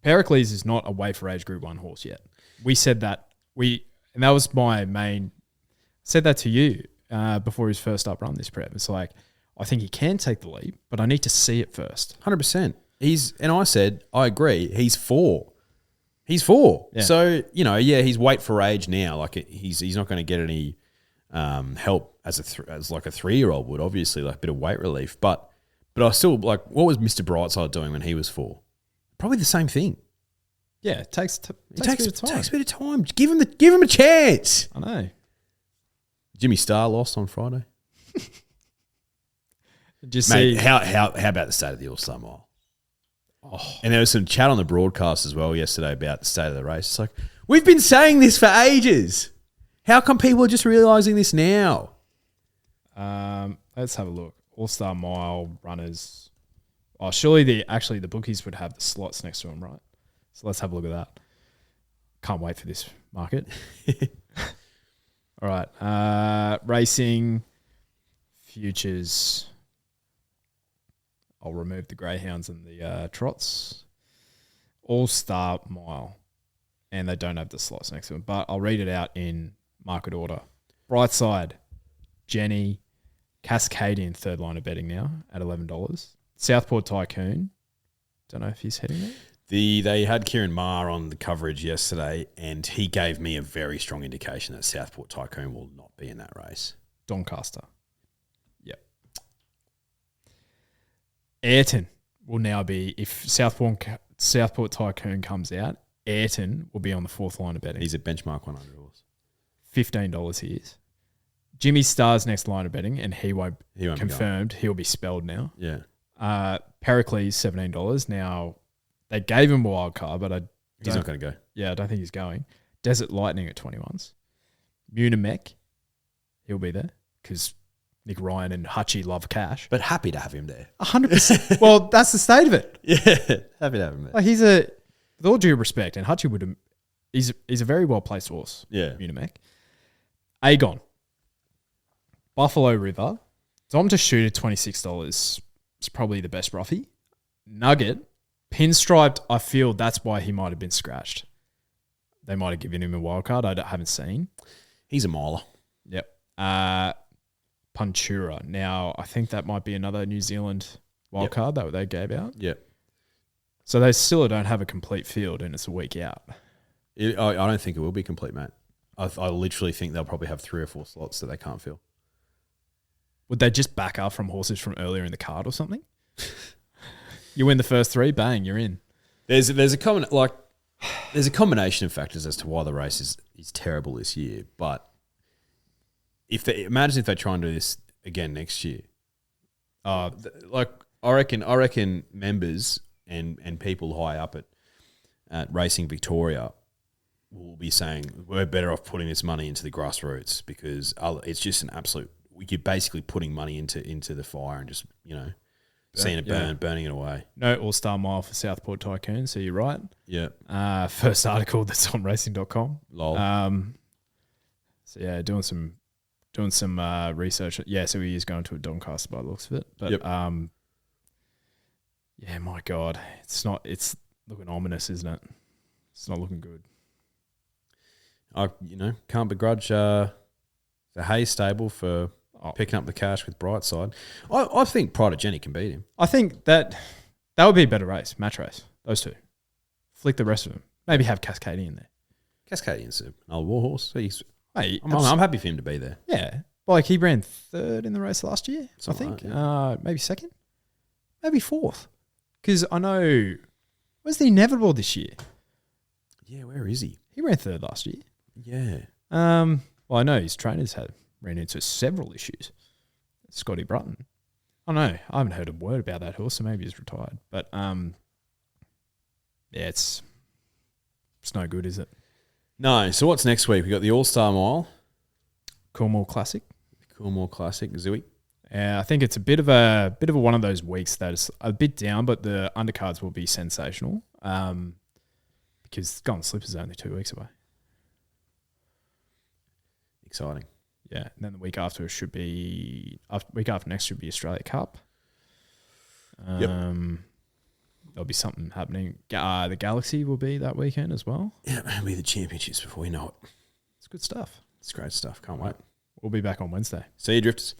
Pericles is not a way for age Group 1 horse yet. We said that. And that was my main. Said that to you before his first up run this prep. It's like, I think he can take the leap, but I need to see it first. 100%. And I said, I agree. He's 4. He's 4. Yeah. So, he's weight for age now. Like he's not going to get any help as like a 3-year-old would, obviously, like a bit of weight relief. But I still, like, what was Mr. Brightside doing when he was 4? Probably the same thing. Yeah, it takes a bit of time. Takes a bit of time. Give him a chance. I know. Jimmy Starr lost on Friday. Just Mate, see how about the state of the All-Star Mile? Oh, And there was some chat on the broadcast as well yesterday about the state of the race. It's like, we've been saying this for ages. How come people are just realising this now? let's have a look. All-Star Mile runners. Oh, surely the bookies would have the slots next to them, right? So let's have a look at that. Can't wait for this market. All right. Racing futures. I'll remove the greyhounds and the trots. All-Star Mile. And they don't have the slots next to them. But I'll read it out in market order. Brightside, Jenny, Cascadian, third line of betting now at $11. Southport Tycoon. Don't know if he's heading there. They had Kieran Maher on the coverage yesterday, and he gave me a very strong indication that Southport Tycoon will not be in that race. Doncaster. Yep. Ayrton will now be, if Southport Tycoon comes out, Ayrton will be on the fourth line of betting. He's a benchmark 100 horse. $15 he is. Jimmy Starr's next line of betting, and he won't He won't be confirmed. He'll be spelled now. Yeah. Pericles, $17. Now, they gave him a wild card, but He's not going to go. Yeah, I don't think he's going. Desert Lightning at 21s. Munimec, he'll be there because Nick Ryan and Hutchie love cash. But happy to have him there. 100%. Well, that's the state of it. Yeah. Happy to have him there. Like with all due respect, and Hutchie would have, he's a very well placed horse. Yeah. Munimec. Aegon. Buffalo River. Dom to shoot at $26 is probably the best roughy. Nugget. Pinstriped, I feel that's why he might have been scratched. They might have given him a wild card. I haven't seen. He's a miler. Yep. Puntura. Now, I think that might be another New Zealand wild card that they gave out. Yep. So they still don't have a complete field, and it's a week out. I don't think it will be complete, mate. I literally think they'll probably have 3 or 4 slots that they can't fill. Would they just back up from horses from earlier in the card or something? You win the first 3, bang, you're in. There's a combination of factors as to why the race is terrible this year. But imagine if they try and do this again next year. I reckon members and people high up at Racing Victoria will be saying we're better off putting this money into the grassroots because it's just an absolute. You're basically putting money into the fire and just seeing it burning it away. No All-Star Mile for Southport Tycoon, so you're right. Yeah. First article that's on racing.com. Lol. So yeah, doing some research. Yeah, so he is going to a Doncaster by the looks of it. But yeah, my God. It's looking ominous, isn't it? It's not looking good. I can't begrudge the Hayes stable for picking up the cash with Brightside. I think Pride of Jenny can beat him. I think that would be a better race, match race. Those two. Flick the rest of them. Maybe have Cascadian in there. Cascadian's an old warhorse. I'm happy for him to be there. Yeah. Like he ran 3rd in the race last year, Something I think. like that, Maybe 2nd. Maybe 4th. Because I know, where's the Inevitable this year? Yeah, where is he? He ran 3rd last year. Yeah. Well, I know his trainers ran into several issues. Scotty Brutton. Oh no, I haven't heard a word about that horse, so maybe he's retired. But yeah, it's no good, is it? No. So what's next week? We got the All-Star Mile, Coolmore Classic. Coolmore Classic, Zooey. Yeah, I think it's a bit of a one of those weeks that is a bit down, but the undercards will be sensational. Because Golden Slip is only 2 weeks away. Exciting. Yeah, and then the week after week after next should be Australia Cup. There'll be something happening. The Galaxy will be that weekend as well. Yeah, it'll be the championships before we know it. It's good stuff. It's great stuff. Can't wait. We'll be back on Wednesday. See you, Drifters.